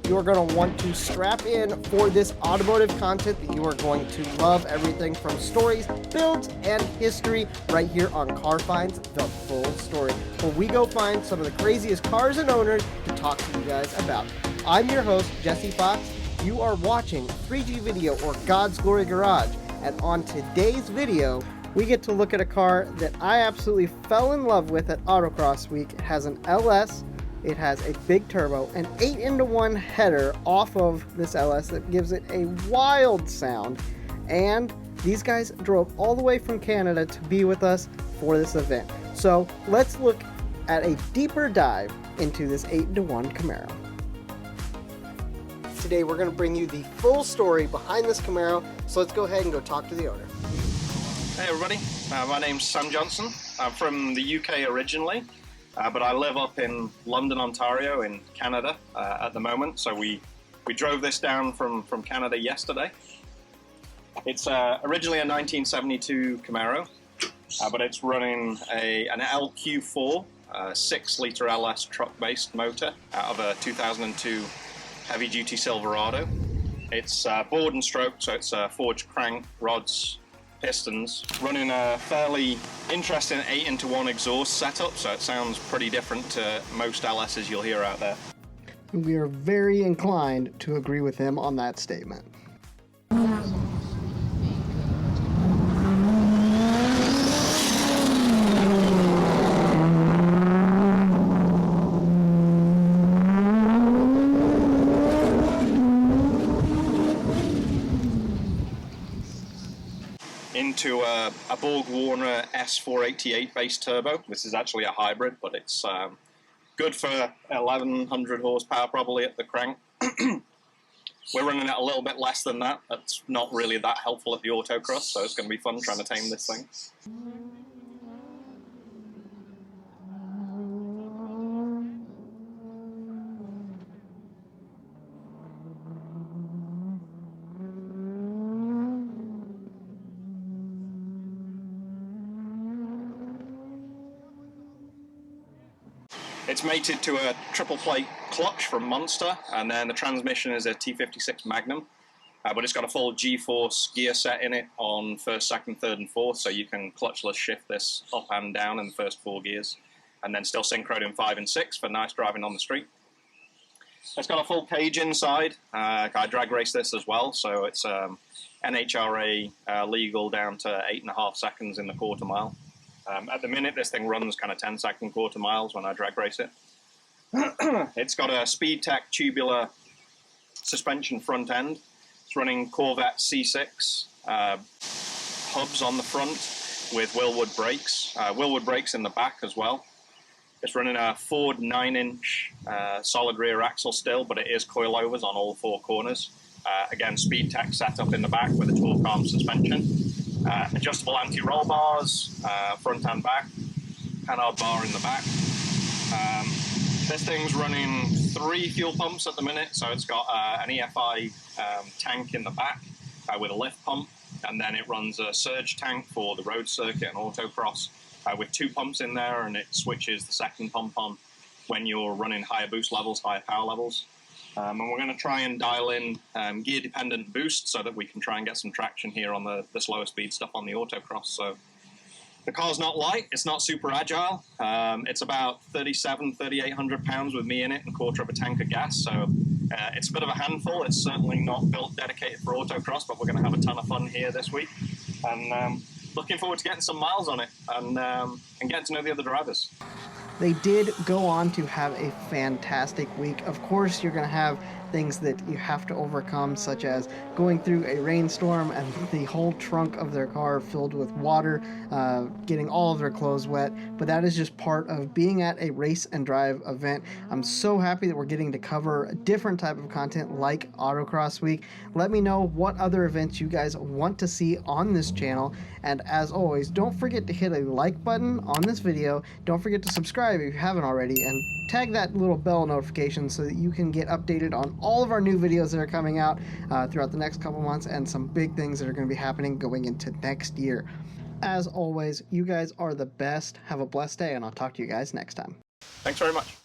you are going to want to strap in for this automotive content that you are going to love. Everything from stories, builds, and history right here on Car Finds The Full Story, where we go find some of the craziest cars and owners to talk to you guys about. I'm your host, Jesse Fox. You are watching 3G Video, or God's Glory Garage, and on today's video, we get to look at a car that I absolutely fell in love with at Autocross Week. It has an LS, it has a big turbo, an 8-into-1 header off of this LS that gives it a wild sound, and these guys drove all the way from Canada to be with us for this event. So let's look at a deeper dive into this 8-into-1 Camaro. Today we're going to bring you the full story behind this Camaro, so let's go ahead and go talk to the owner. Hey everybody, my name's Sam Johnson. I'm from the UK originally, but I live up in London, Ontario in Canada at the moment. So we drove this down from Canada yesterday. It's originally a 1972 Camaro, but it's running an LQ4 6-litre LS truck-based motor out of a 2002 heavy-duty Silverado. It's board and stroke, so it's forged crank rods, pistons, running a fairly interesting 8-into-1 exhaust setup, so it sounds pretty different to most LSs you'll hear out there. We are very inclined to agree with him on that statement. Into a Borg-Warner S488 base turbo. This is actually a hybrid, but it's good for 1100 horsepower probably at the crank. We're running at a little bit less than that. That's not really that helpful at the autocross, so it's going to be fun trying to tame this thing. It's mated to a triple plate clutch from Monster, and then the transmission is a T56 Magnum, but it's got a full G-force gear set in it on first, second, third, and fourth, so you can clutchless shift this up and down in the first 4 gears, and then still synchroed in 5 and 6 for nice driving on the street. It's got a full cage inside. I drag race this as well, so it's NHRA legal down to 8.5 seconds in the quarter mile. At the minute, this thing runs kind of 10-second quarter miles when I drag race it. It's got a SpeedTech tubular suspension front end. It's running Corvette C6 hubs on the front with Willwood brakes. Willwood brakes in the back as well. It's running a Ford 9-inch solid rear axle still, but it is coilovers on all 4 corners. Again, SpeedTech setup in the back with a torque arm suspension. Adjustable anti-roll bars, front and back, canard bar in the back. This thing's running 3 fuel pumps at the minute, so it's got an EFI tank in the back with a lift pump, and then it runs a surge tank for the road circuit and autocross with 2 pumps in there, and it switches the second pump on when you're running higher boost levels, higher power levels. And we're going to try and dial in gear-dependent boost so that we can try and get some traction here on the slower speed stuff on the autocross. So the car's not light, it's not super agile. It's about 3,800 pounds with me in it and quarter of a tank of gas. So it's a bit of a handful. It's certainly not built dedicated for autocross, but we're going to have a ton of fun here this week. And looking forward to getting some miles on it and getting to know the other drivers. They did go on to have a fantastic week. Of course, you're going to have things that you have to overcome, such as going through a rainstorm and the whole trunk of their car filled with water, getting all of their clothes wet, but that is just part of being at a race and drive event. I'm so happy that we're getting to cover a different type of content like Autocross Week. Let me know what other events you guys want to see on this channel, and as always, don't forget to hit a like button on this video. Don't forget to subscribe if you haven't already, and tag that little bell notification so that you can get updated on all of our new videos that are coming out throughout the next couple months, and some big things that are going to be happening going into next year. As always, you guys are the best. Have a blessed day, and I'll talk to you guys next time. Thanks very much.